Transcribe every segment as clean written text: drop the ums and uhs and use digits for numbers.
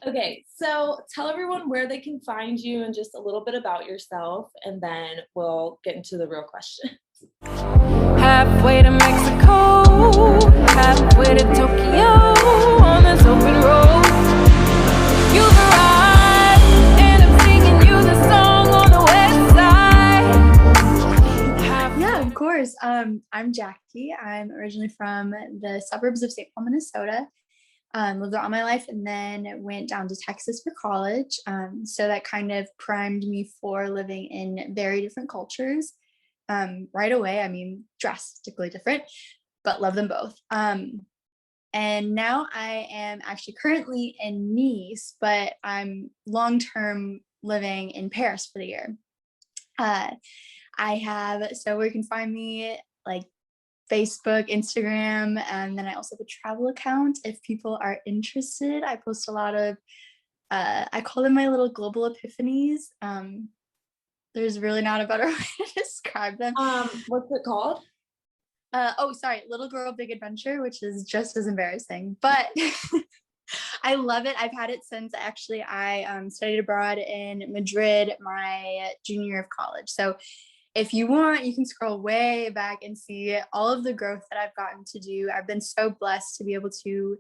Okay, so tell everyone where they can find you and just a little bit about yourself, and then we'll get into the real question. Halfway to Mexico, halfway to Tokyo, on this open road. You've arrived, and I'm singing you the song on the west side. Yeah, of course. I'm Jacque. I'm originally from the suburbs of St. Paul, Minnesota. Lived there all my life and then went down to Texas for college. So that kind of primed me for living in very different cultures right away. I mean, drastically different, but love them both. And now I am actually currently in Nice, but I'm long-term living in Paris for the year. So where you can find me, like Facebook, Instagram, and then I also have a travel account if people are interested. I post a lot of, I call them my little global epiphanies. There's really not a better way to describe them. What's it called? Sorry, Little Girl Big Adventure, which is just as embarrassing, but I love it. I've had it since actually I studied abroad in Madrid my junior year of college. So if you want, you can scroll way back and see all of the growth that I've gotten to do. I've been so blessed to be able to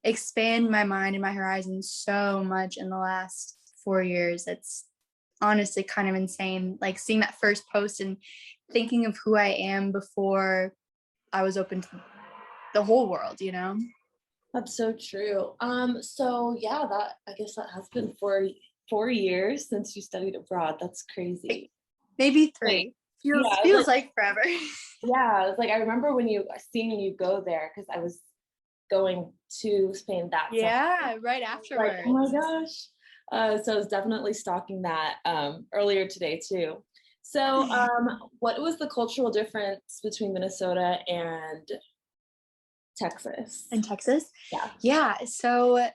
expand my mind and my horizons so much in the last 4 years. It's honestly kind of insane. Like seeing that first post and thinking of who I am before I was open to the whole world, you know? That's so true. So yeah, that I guess that has been 4 years since you studied abroad. That's crazy. Maybe 3. Feels like forever. Yeah, it was like I remember when seeing you go there because I was going to Spain that summer. Yeah, right afterwards. Like, oh my gosh. So I was definitely stalking that earlier today too. So what was the cultural difference between Minnesota and Texas? In Texas? Yeah. Yeah. So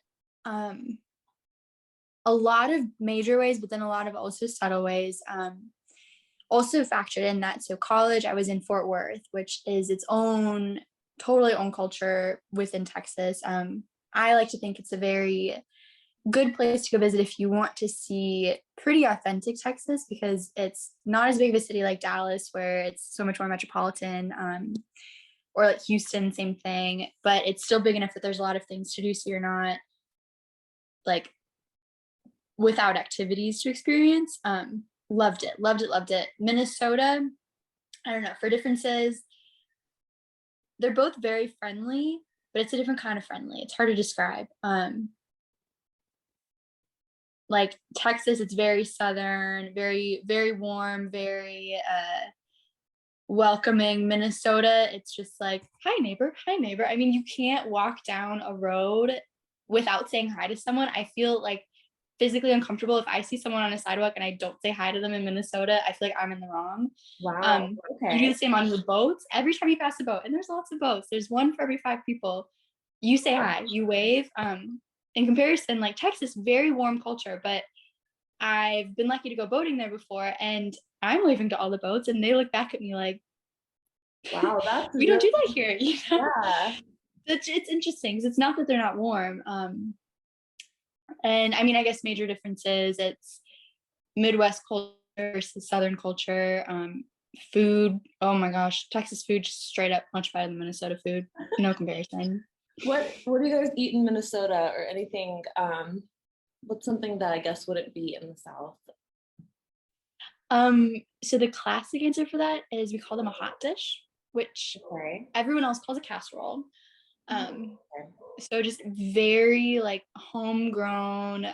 a lot of major ways, but then a lot of also subtle ways. Also factored in that. So college, I was in Fort Worth, which is its own totally own culture within Texas. I like to think it's a very good place to go visit if you want to see pretty authentic Texas, because it's not as big of a city like Dallas, where it's so much more metropolitan, or like Houston, same thing, but it's still big enough that there's a lot of things to do, so you're not like without activities to experience. Loved it. Minnesota, I don't know, for differences, they're both very friendly, but it's a different kind of friendly. It's hard to describe. Like Texas, it's very southern, very, very warm, very welcoming. Minnesota, it's just like, hi neighbor. I mean, you can't walk down a road without saying hi to someone. I feel like physically uncomfortable if I see someone on a sidewalk and I don't say hi to them in Minnesota. I feel like I'm in the wrong. Wow. Okay. You do the same on the boats. Every time you pass a boat, and there's lots of boats, there's one for every 5 people, you say hi, you wave. In comparison, like Texas, very warm culture, but I've been lucky to go boating there before, and I'm waving to all the boats and they look back at me like, wow, that's we don't do that here, you know? Yeah. It's interesting because it's not that they're not warm. And I mean, I guess major differences, it's Midwest culture versus Southern culture. Food, oh my gosh, Texas food just straight up much better than Minnesota food. No comparison. What do you guys eat in Minnesota or anything? What's something that I guess wouldn't be in the South? So the classic answer for that is we call them a hot dish, which everyone else calls a casserole. So just very like homegrown,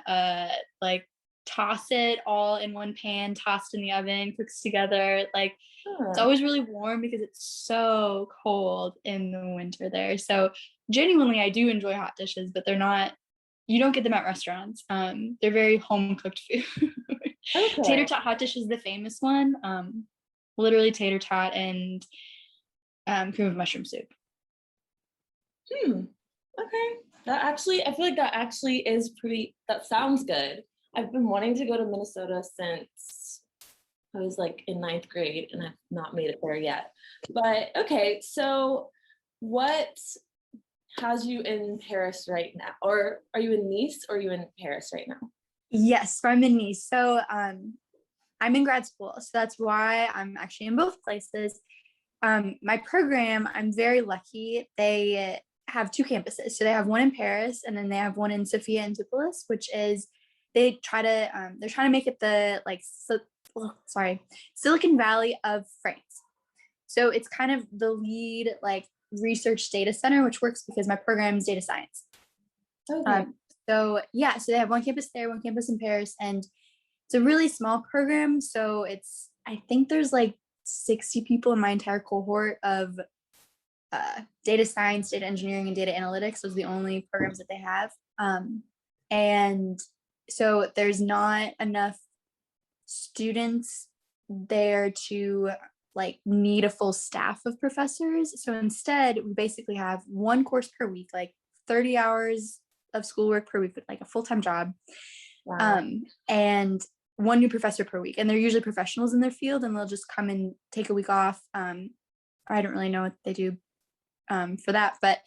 like toss it all in one pan, tossed in the oven, cooks together. Like it's always really warm because it's so cold in the winter there. So genuinely, I do enjoy hot dishes, but you don't get them at restaurants. They're very home cooked food. Okay. Tater tot hot dish is the famous one. Literally tater tot and cream of mushroom soup. Okay. I feel like that actually that sounds good. I've been wanting to go to Minnesota since I was like in 9th grade and I've not made it there yet. But okay, so has you in Paris right now? Or are you in Nice or are you in Paris right now? Yes, I'm in Nice. So I'm in grad school. So that's why I'm actually in both places. My program, I'm very lucky. They have two campuses. So they have one in Paris and then they have one in Sophia Antipolis, which is they're trying to make it the Silicon Valley of France. So it's kind of the lead like research data center, which works because my program is data science. Okay. So they have one campus there, one campus in Paris, and it's a really small program. So I think there's like 60 people in my entire cohort of data science, data engineering, and data analytics. Those are the only programs that they have. And so there's not enough students there to like need a full staff of professors. So instead, we basically have one course per week, like 30 hours of schoolwork per week, with like a full-time job. Wow. And one new professor per week. And they're usually professionals in their field and they'll just come and take a week off. I don't really know what they do for that, but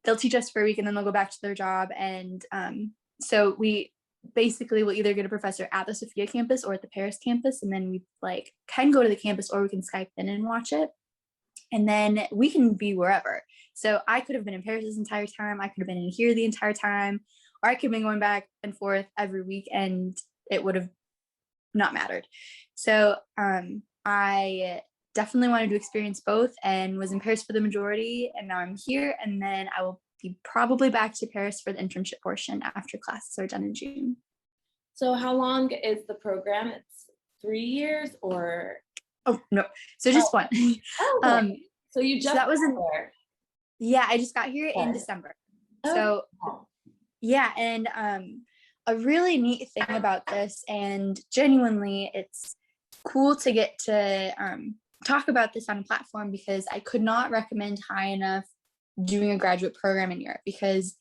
they'll teach us for a week and then they'll go back to their job. And so we basically will either get a professor at the Sophia campus or at the Paris campus. And then we like can go to the campus or we can Skype in and watch it. And then we can be wherever. So I could have been in Paris this entire time. I could have been in here the entire time, or I could have been going back and forth every week and it would have not mattered. So I definitely wanted to experience both and was in Paris for the majority. And now I'm here. And then I will be probably back to Paris for the internship portion after classes are done in June. So how long is the program? It's 3 years or? Oh, no. So just one. Oh, okay. So you just that was there. Yeah, I just got here in December. So yeah, and a really neat thing about this, and genuinely it's cool to get to talk about this on a platform because I could not recommend high enough doing a graduate program in Europe because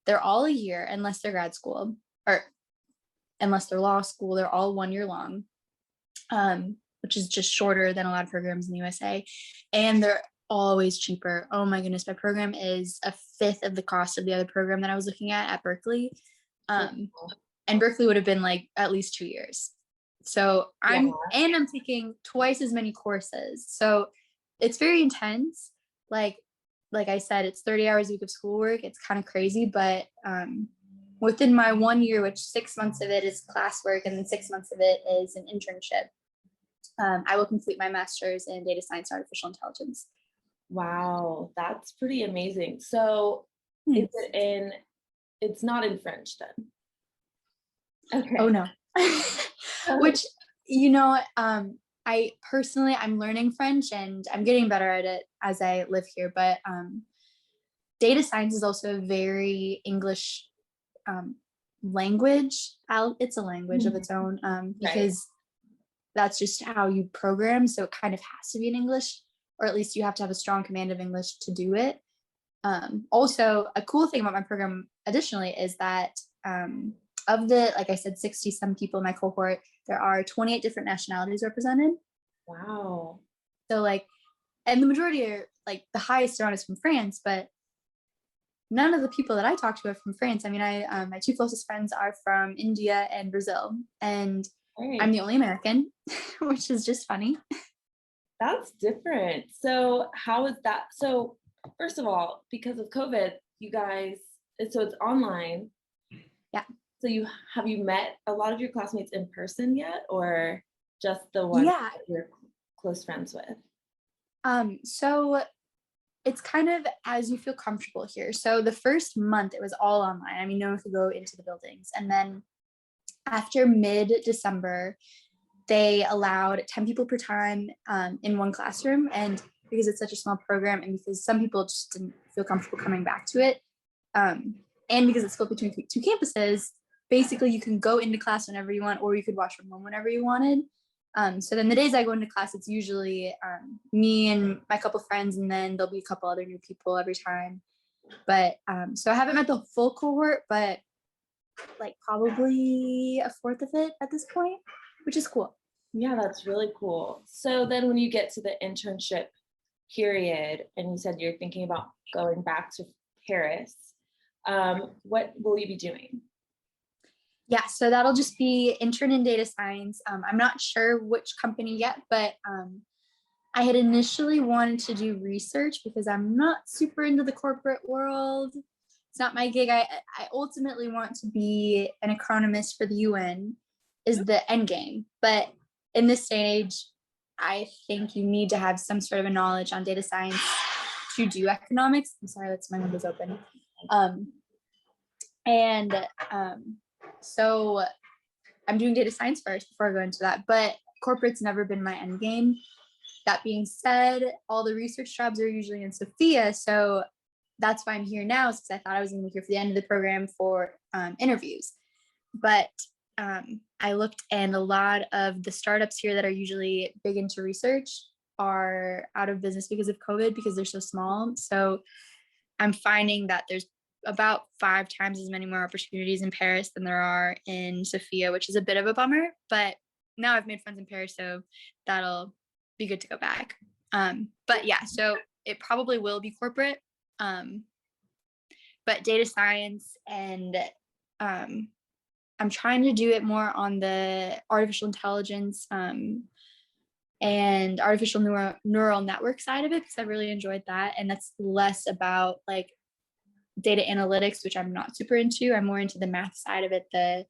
they're all a year unless they're grad school or unless they're law school, they're all 1 year long, which is just shorter than a lot of programs in the USA. And they're always cheaper. Oh my goodness, my program is a fifth of the cost of the other program that I was looking at Berkeley. And Berkeley would have been like at least 2 years. So I'm taking twice as many courses. So it's very intense. Like I said, it's 30 hours a week of schoolwork. It's kind of crazy, but within my 1 year, which 6 months of it is classwork and then 6 months of it is an internship, I will complete my master's in data science and artificial intelligence. Wow, that's pretty amazing. So it's not in French then? Okay. Oh no. Which, I'm learning French and I'm getting better at it as I live here, but data science is also a very English language. It's a language of its own because that's just how you program. So it kind of has to be in English, or at least you have to have a strong command of English to do it. Also, a cool thing about my program additionally is that of the, like I said, 60 some people in my cohort, there are 28 different nationalities represented. Wow. So and the majority are the highest around is from France, but none of the people that I talk to are from France. I mean, my two closest friends are from India and Brazil, and I'm the only American, which is just funny. That's different. So how is that? So first of all, because of COVID, you guys, so it's online. Yeah. So have you met a lot of your classmates in person yet, or just the ones that you're close friends with? So it's kind of as you feel comfortable here. So the first month it was all online. I mean, no one could go into the buildings. And then after mid-December, they allowed 10 people per time in one classroom. And because it's such a small program and because some people just didn't feel comfortable coming back to it, and because it's split between two campuses, basically you can go into class whenever you want, or you could watch from home whenever you wanted. So then the days I go into class, it's usually me and my couple friends, and then there'll be a couple other new people every time. But so I haven't met the full cohort, but probably a fourth of it at this point, which is cool. Yeah, that's really cool. So then when you get to the internship period, and you said you're thinking about going back to Paris. What will you be doing? Yeah, so that'll just be intern in data science. I'm not sure which company yet, but I had initially wanted to do research because I'm not super into the corporate world. It's not my gig. I ultimately want to be an economist for the UN is the end game. But in this stage, I think you need to have some sort of a knowledge on data science to do economics. I'm sorry, that's my windows open. So I'm doing data science first before I go into that, but corporate's never been my end game. That being said, all the research jobs are usually in Sophia, so that's why I'm here now, is because I thought I was going to be here for the end of the program for interviews. But I looked, and a lot of the startups here that are usually big into research are out of business because of COVID, because they're so small. So I'm finding that there's about 5 times as many more opportunities in Paris than there are in Sophia, which is a bit of a bummer. But now I've made friends in Paris, so that'll be good to go back. But yeah, so it probably will be corporate, but data science, and I'm trying to do it more on the artificial intelligence and artificial neural network side of it, because I really enjoyed that. And that's less about like data analytics, which I'm not super into. I'm more into the math side of it, the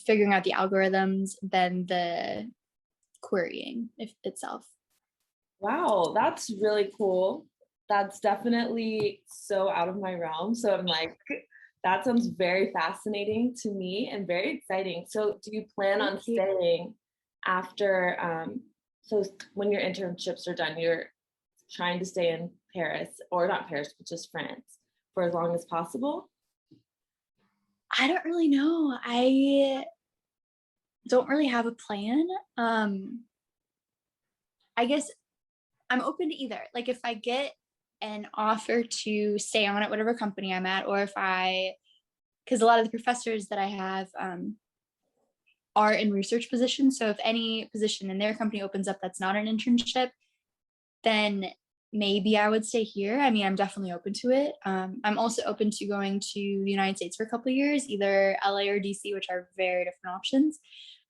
figuring out the algorithms than the querying itself. Wow, that's really cool. That's definitely so out of my realm. So I'm like, that sounds very fascinating to me and very exciting. So do you plan on staying after, so when your internships are done, you're trying to stay in Paris, or not Paris, but just France, for as long as possible? I don't really know. I don't really have a plan. I guess I'm open to either. Like if I get an offer to stay on at whatever company I'm at, or because a lot of the professors that I have are in research positions. So if any position in their company opens up that's not an internship, then maybe I would stay here. I mean, I'm definitely open to it. I'm also open to going to the United States for a couple of years, either LA or DC, which are very different options.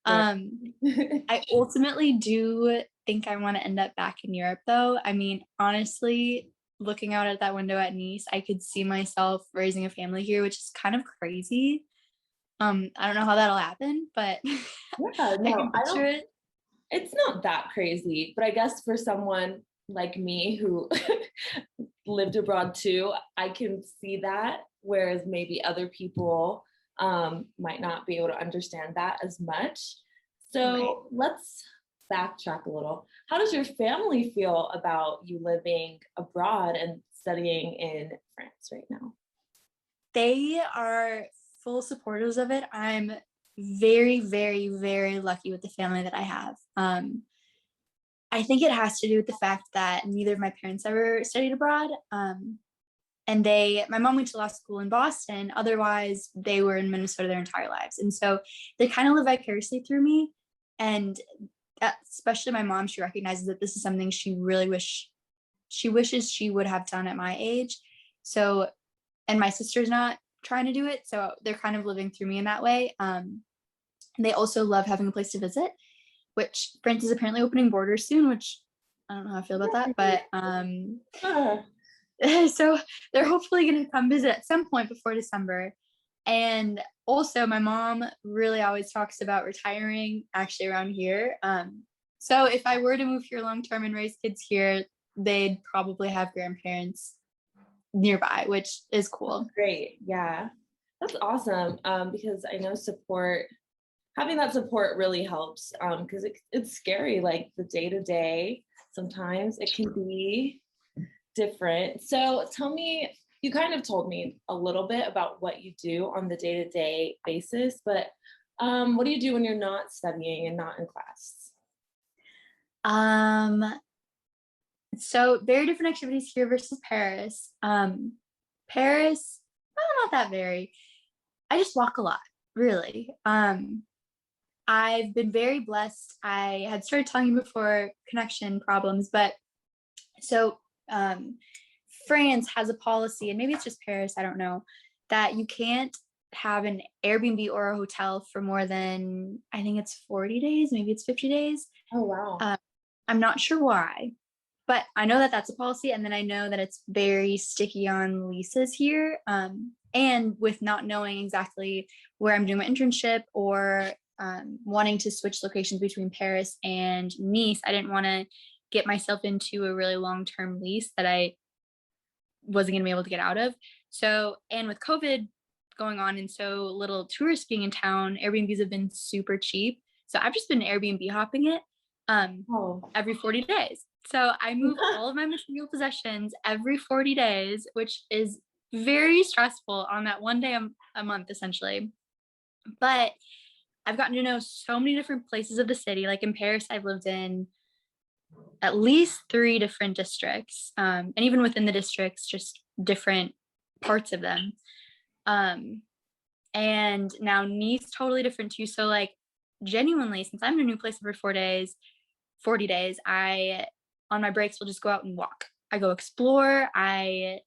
I ultimately do think I want to end up back in Europe, though. I mean, honestly, looking out at that window at Nice, I could see myself raising a family here, which is kind of crazy. I don't know how that'll happen, but Yeah, I no, can picture it. It's not that crazy, but I guess for someone like me who lived abroad too, I can see that, whereas maybe other people might not be able to understand that as much. So let's backtrack a little. How does your family feel about you living abroad and studying in France right now? They are full supporters of it. I'm very, very, very lucky with the family that I have. I think it has to do with the fact that neither of my parents ever studied abroad. And my mom went to law school in Boston. Otherwise, they were in Minnesota their entire lives. And so they kind of live vicariously through me. And especially my mom, she recognizes that this is something she wishes she would have done at my age. So, and my sister's not trying to do it. So they're kind of living through me in that way. They also love having a place to visit, which France is apparently opening borders soon, which I don't know how I feel about that, but so they're hopefully going to come visit at some point before December. And also my mom really always talks about retiring actually around here. So if I were to move here long term and raise kids here, they'd probably have grandparents nearby, which is cool. Great. Yeah, that's awesome. Because I know having that support really helps, because it's scary, like the day-to-day, sometimes it can be different. So tell me, you kind of told me a little bit about what you do on the day-to-day basis, but what do you do when you're not studying and not in class? So very different activities here versus Paris. Paris, well, not that very. I just walk a lot, really. I've been very blessed. I had started telling you before connection problems, but so France has a policy, and maybe it's just Paris, I don't know, that you can't have an Airbnb or a hotel for more than, I think it's 40 days, maybe it's 50 days. Oh, wow. I'm not sure why, but I know that that's a policy. And then I know that it's very sticky on leases here. And with not knowing exactly where I'm doing my internship or wanting to switch locations between Paris and Nice, I didn't want to get myself into a really long-term lease that I wasn't going to be able to get out of. So, and with COVID going on and so little tourists being in town, Airbnbs have been super cheap. So I've just been Airbnb hopping it every 40 days. So I move all of my material possessions every 40 days, which is very stressful on that one day a month, essentially. But I've gotten to know so many different places of the city. Like in Paris, I've lived in at least 3 different districts. And even within the districts, just different parts of them. And now Nice, totally different too. So like genuinely, since I'm in a new place every 40 days, I, on my breaks, will just go out and walk. I go explore. I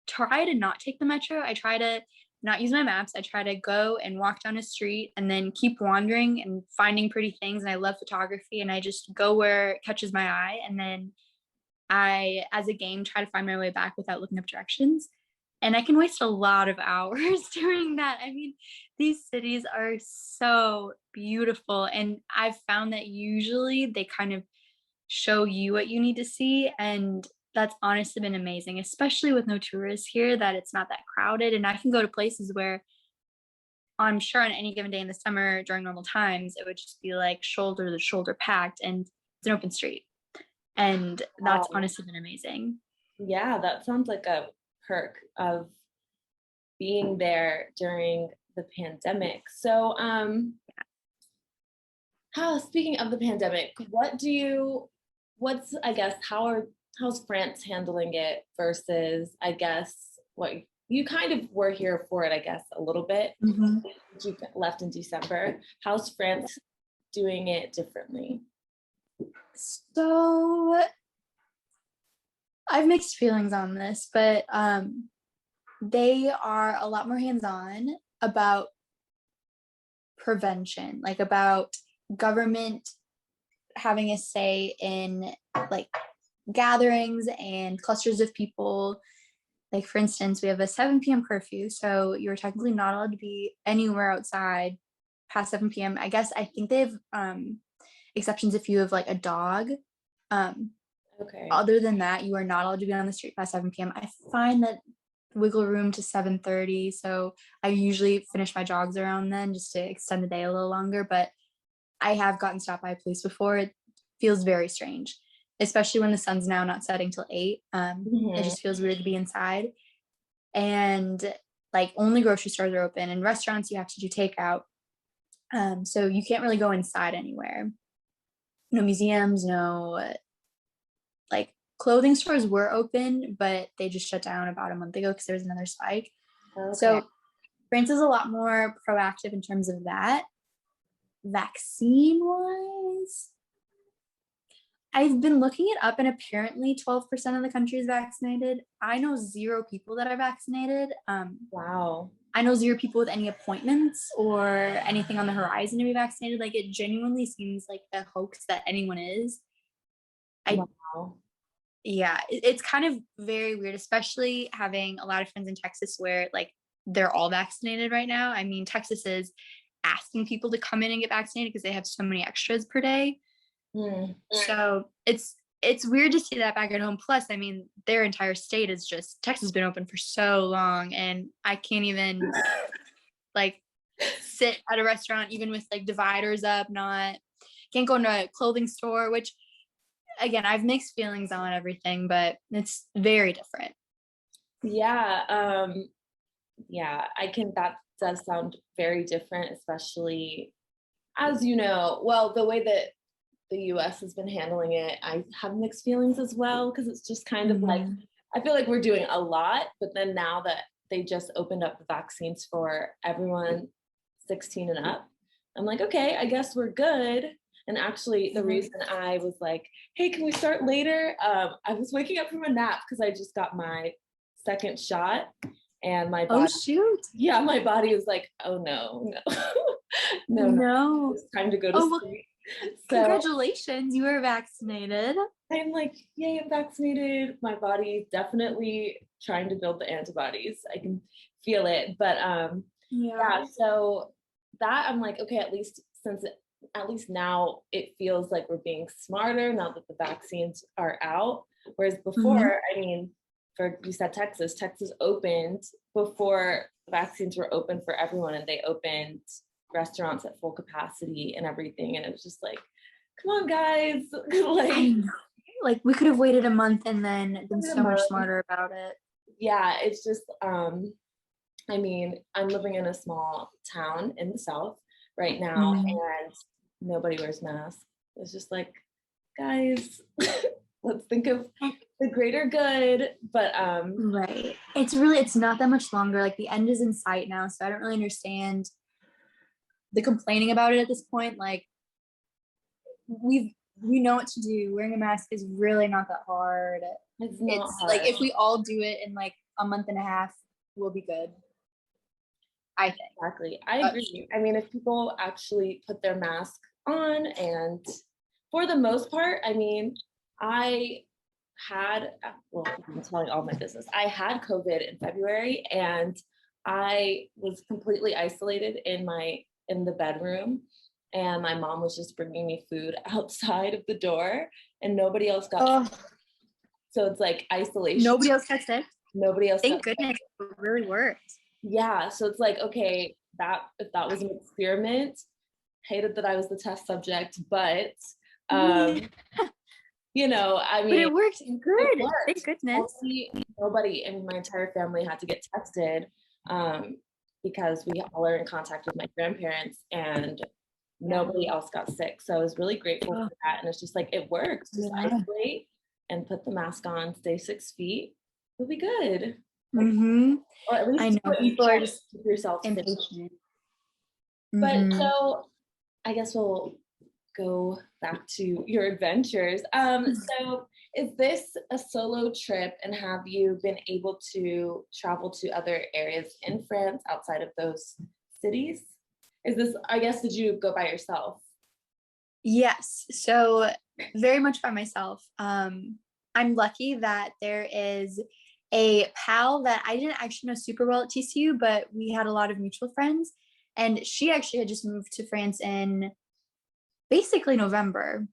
try to not take the metro. I try to not use my maps. I try to go and walk down a street and then keep wandering and finding pretty things. And I love photography, and I just go where it catches my eye. And then I, as a game, try to find my way back without looking up directions. And I can waste a lot of hours doing that. I mean, these cities are so beautiful. And I've found that usually they kind of show you what you need to see. And that's honestly been amazing, especially with no tourists here, that it's not that crowded. And I can go to places where I'm sure on any given day in the summer during normal times, it would just be like shoulder to shoulder packed, and it's an open street. And that's honestly been amazing. Yeah, that sounds like a perk of being there during the pandemic. So, speaking of the pandemic, I guess, how's France handling it versus, I guess, what you kind of were here for it, I guess, a little bit. Mm-hmm. You left in December. How's France doing it differently? So I have mixed feelings on this, but they are a lot more hands-on about prevention, like about government having a say in like gatherings and clusters of people. Like for instance, we have a 7 p.m. curfew, so you're technically not allowed to be anywhere outside past 7 p.m. I guess I think they have exceptions if you have like a dog. Okay. Other than that, you are not allowed to be on the street past 7 p.m. I find that wiggle room to 7:30, so I usually finish my jogs around then just to extend the day a little longer. But I have gotten stopped by police before. It feels very strange, especially when the sun's now not setting till 8. It just feels weird to be inside. And like only grocery stores are open, and restaurants you have to do takeout. So you can't really go inside anywhere. No museums, no like clothing stores were open, but they just shut down about a month ago because there was another spike. Okay. So France is a lot more proactive in terms of that. Vaccine wise, I've been looking it up, and apparently 12% of the country is vaccinated. I know 0 people that are vaccinated. Wow. I know 0 people with any appointments or anything on the horizon to be vaccinated. Like it genuinely seems like a hoax that anyone is. Wow. Yeah, it's kind of very weird, especially having a lot of friends in Texas where like they're all vaccinated right now. I mean, Texas is asking people to come in and get vaccinated because they have so many extras per day. So it's weird to see that back at home. Plus, I mean, their entire state is just, Texas has been open for so long, and I can't even like sit at a restaurant even with like dividers up, can't go into a clothing store, which again, I've mixed feelings on everything, but it's very different. Yeah. That does sound very different, especially as you know, well, the way that the US has been handling it, I have mixed feelings as well, because it's just kind of like, I feel like we're doing a lot, but then now that they just opened up the vaccines for everyone 16 and up, I'm like, okay, I guess we're good. And actually, the reason I was like, hey, can we start later? I was waking up from a nap because I just got my second shot, and my body, shoot. yeah, my body was like, oh no, No. it's time to go to sleep. So Congratulations, you were vaccinated. I'm like, yay, I'm vaccinated. My body definitely trying to build the antibodies. I can feel it. But yeah, so that I'm like, okay, at least now it feels like we're being smarter now that the vaccines are out. Whereas before, I mean, you said Texas opened before the vaccines were open for everyone, and they opened restaurants at full capacity and everything. And it was just like, come on, guys. Like, I know. Like, we could have waited a month and then been so much smarter about it. Yeah, it's just, I mean, I'm living in a small town in the South right now, and nobody wears masks. It's just like, guys, let's think of the greater good. But right, it's not that much longer. Like, the end is in sight now, so I don't really understand the complaining about it at this point. Like, we know what to do. Wearing a mask is really not that hard. It's not hard. Like, if we all do it in like a month and a half, we'll be good, I think. Exactly. I agree. I mean, if people actually put their mask on, and for the most part, I mean, I'm telling all my business. I had COVID in February, and I was completely isolated in the bedroom, and my mom was just bringing me food outside of the door, and nobody else got sick. So it's like isolation. Nobody else got sick? Nobody else. Thank goodness, it really worked. Yeah, so it's like, okay, if that was an experiment, hated that I was the test subject, but you know, I mean, but it worked good. Thank goodness. Nobody in my entire family had to get tested, because we all are in contact with my grandparents, and nobody else got sick. So I was really grateful for that. And it's just like, it works. Just isolate and put the mask on, stay 6 feet, you'll be good. Or at least I know people are just keep yourself impatient. But so I guess we'll go back to your adventures. So is this a solo trip, and have you been able to travel to other areas in France outside of those cities? Did you go by yourself? Yes, so very much by myself. I'm lucky that there is a pal that I didn't actually know super well at TCU, but we had a lot of mutual friends, and she actually had just moved to France in basically November.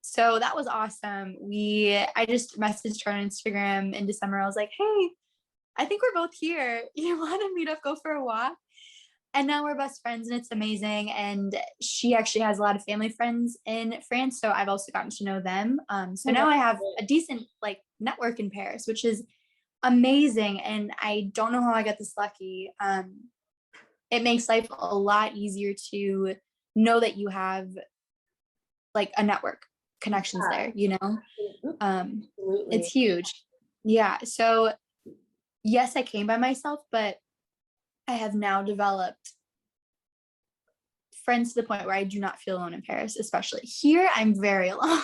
So that was awesome. I just messaged her on Instagram in December. I was like, hey, I think we're both here. You want to meet up, go for a walk? And now we're best friends, and it's amazing. And she actually has a lot of family friends in France, so I've also gotten to know them. So now I have a decent like network in Paris, which is amazing. And I don't know how I got this lucky. It makes life a lot easier to know that you have like a network connections there, you know? Absolutely. It's huge. Yeah. So yes, I came by myself, but I have now developed friends to the point where I do not feel alone in Paris, especially here. I'm very alone.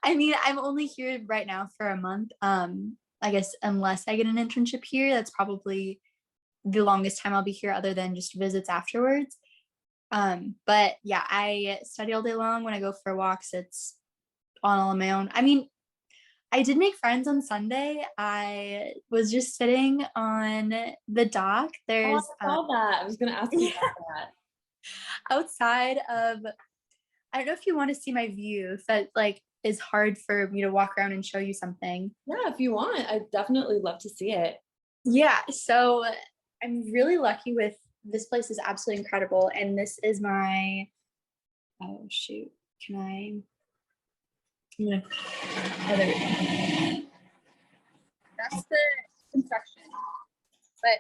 I mean, I'm only here right now for a month. I guess unless I get an internship here, that's probably the longest time I'll be here, other than just visits afterwards. But yeah, I study all day long. When I go for walks, it's all on my own. I mean, I did make friends on Sunday. I was just sitting on the dock. There's I saw that. I was going to ask you about that. Outside of, I don't know if you want to see my view, if that like is hard for me to walk around and show you something. Yeah, if you want, I'd definitely love to see it. Yeah, so I'm really lucky with this place. Is absolutely incredible. And this is my, oh shoot, there we go. That's the construction, but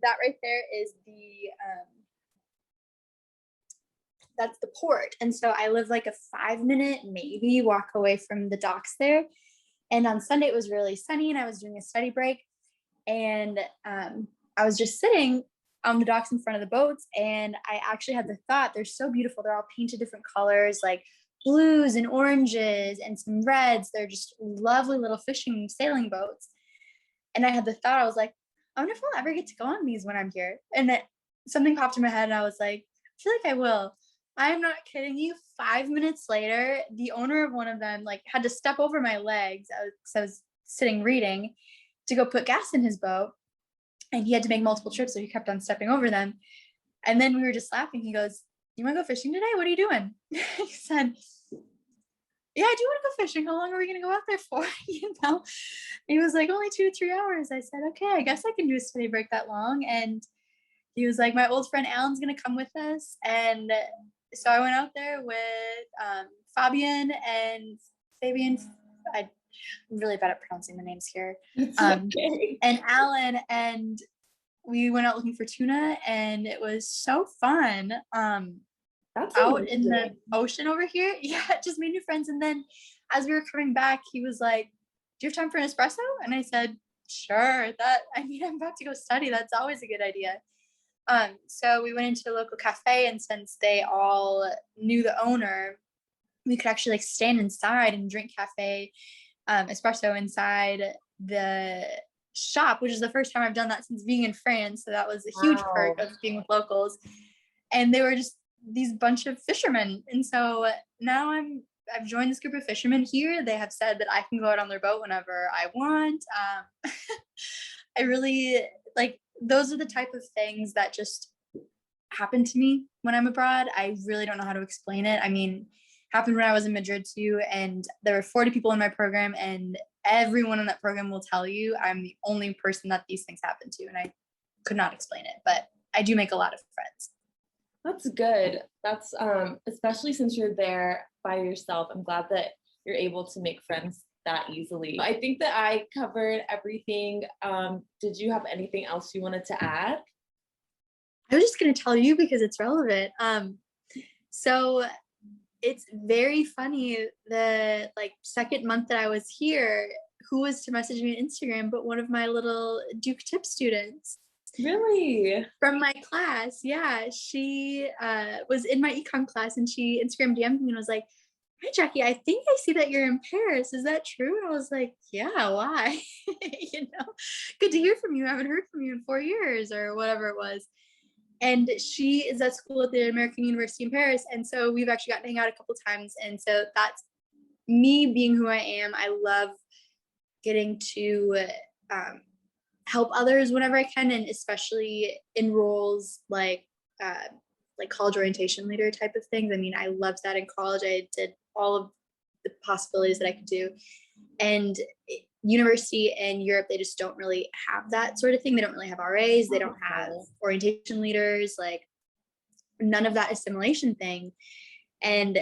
that right there is that's the port. And so I live like a 5-minute maybe walk away from the docks there. And on Sunday it was really sunny, and I was doing a study break, and I was just sitting on the docks in front of the boats, and I actually had the thought, they're so beautiful. They're all painted different colors, like blues and oranges and some reds. They're just lovely little fishing sailing boats. And I had the thought, I was like, I wonder if I'll ever get to go on these when I'm here. And then something popped in my head and I was like, I feel like I will. I'm not kidding you. 5 minutes later, the owner of one of them like had to step over my legs. I was sitting reading to go put gas in his boat. And he had to make multiple trips, so he kept on stepping over them. And then we were just laughing. He goes, you want to go fishing today? What are you doing? He said, yeah, I do want to go fishing. How long are we going to go out there for? You know, he was like, only 2 to 3 hours. I said, okay, I guess I can do a study break that long. And he was like, my old friend Alan's going to come with us. And so I went out there with Fabian and Fabian. I'm really bad at pronouncing the names here. Okay. And Alan, and we went out looking for tuna, and it was so fun. That's out in the amazing. ocean over here. Yeah, just made new friends. And then as we were coming back, he was like, do you have time for an espresso? And I said, sure. I'm about to go study. That's always a good idea. So we went into a local cafe, and since they all knew the owner, we could actually like stand inside and drink cafe espresso inside the shop, which is the first time I've done that since being in France. So that was a huge perk of being with locals. And they were just these bunch of fishermen. And so now I've joined this group of fishermen here. They have said that I can go out on their boat whenever I want. I really like, those are the type of things that just happen to me when I'm abroad. I really don't know how to explain it. I mean, happened when I was in Madrid too, and there were 40 people in my program, and everyone in that program will tell you I'm the only person that these things happen to, and I could not explain it, but I do make a lot of friends. That's good. That's especially since you're there by yourself. I'm glad that you're able to make friends that easily. I think that I covered everything. Did you have anything else you wanted to add? I was just going to tell you because it's relevant. So it's very funny, the like second month that I was here, who was to message me on Instagram but one of my little Duke Tip students. Really? From my class. Yeah, she was in my econ class, and she Instagram DM'd me and was like, hi Jackie, I think I see that you're in Paris. Is that true? And I was like, yeah, why? You know, good to hear from you. I haven't heard from you in 4 years or whatever it was. And she is at school at the American University in Paris. And so we've actually gotten to hang out a couple times. And so that's me being who I am. I love getting to help others whenever I can, and especially in roles like college orientation leader type of things. I mean, I loved that in college. I did all of the possibilities that I could do. And university in Europe, they just don't really have that sort of thing. They don't really have RAs. They don't have orientation leaders, like none of that assimilation thing. And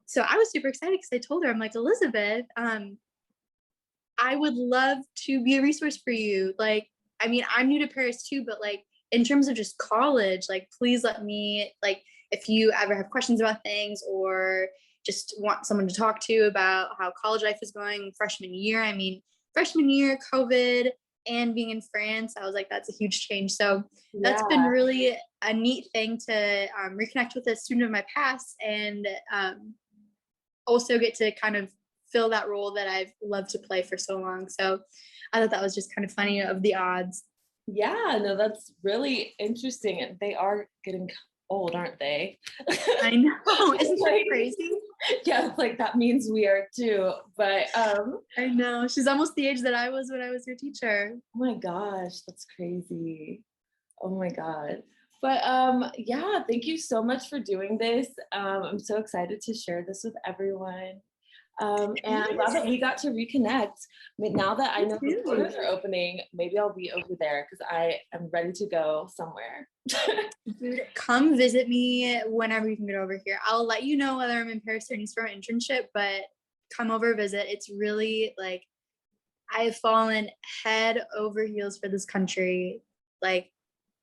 so I was super excited because I told her, I'm like, Elizabeth, I would love to be a resource for you. Like, I mean, I'm new to Paris too, but like in terms of just college, like, please let me, like, if you ever have questions about things or just want someone to talk to about how college life is going freshman year. I mean, freshman year, COVID, and being in France, I was like, that's a huge change. So that's been really a neat thing to reconnect with a student of my past, and also get to kind of fill that role that I've loved to play for so long. So I thought that was just kind of funny of the odds. Yeah, no, that's really interesting. And they are getting old, aren't they? I know. Isn't that crazy? Yeah, it's like that means we are too. But I know. She's almost the age that I was when I was your teacher. oh my gosh, that's crazy. Oh my God. But yeah, thank you so much for doing this. I'm so excited to share this with everyone. And I'm glad that we got to reconnect. Now that I know the borders are opening, maybe I'll be over there because I am ready to go somewhere. Dude, come visit me whenever you can get over here. I'll let you know whether I'm in Paris or Nice for my internship, but come over, visit. It's really like, I have fallen head over heels for this country. Like,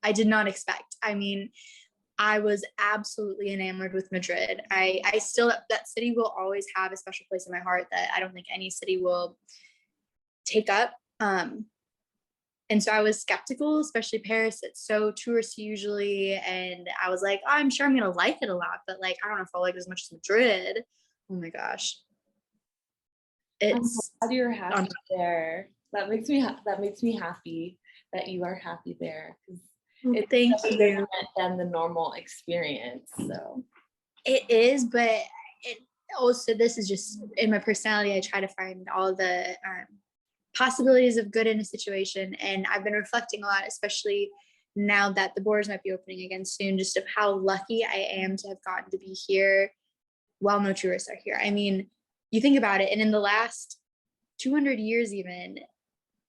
I did not expect. I mean, I was absolutely enamored with Madrid. I still, that city will always have a special place in my heart that I don't think any city will take up. And so I was skeptical, especially Paris. It's so touristy usually. And I was like, oh, I'm sure I'm going to like it a lot. But like, I don't know if I'll like it as much as Madrid. Oh my gosh. I'm It's glad you're happy there. That makes me happy that you are happy there, because it's thank so you. different than the normal experience. So It is, but it also, this is just in my personality. I try to find all the possibilities of good in a situation. And I've been reflecting a lot, especially now that the borders might be opening again soon, just of how lucky I am to have gotten to be here while no tourists are here. I mean, you think about it, and in the last 200 years even,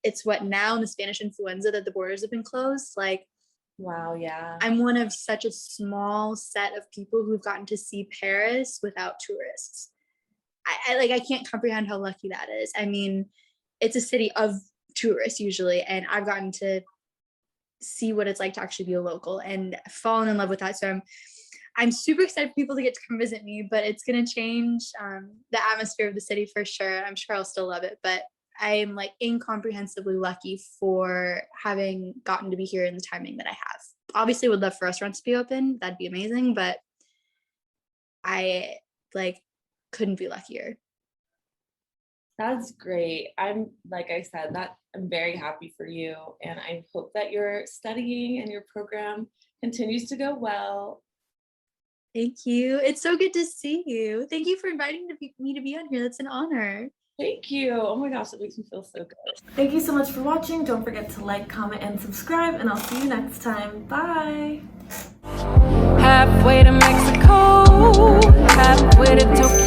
it's what now in the Spanish influenza that the borders have been closed. Like, wow, yeah. I'm one of such a small set of people who've gotten to see Paris without tourists. I can't comprehend how lucky that is. I mean, it's a city of tourists usually, and I've gotten to see what it's like to actually be a local and fallen in love with that. So I'm super excited for people to get to come visit me, but it's going to change the atmosphere of the city for sure. I'm sure I'll still love it, but I'm like incomprehensibly lucky for having gotten to be here in the timing that I have. Obviously would love for restaurants to be open. That'd be amazing, but I like couldn't be luckier. That's great. I'm, like I said, that I'm very happy for you, and I hope that your studying and your program continues to go well. Thank you. It's so good to see you. Thank you for inviting me to be on here. That's an honor. Thank you. Oh my gosh, it makes me feel so good. Thank you so much for watching. Don't forget to like, comment, and subscribe, and I'll see you next time. Bye. Halfway to Mexico, halfway to Tokyo.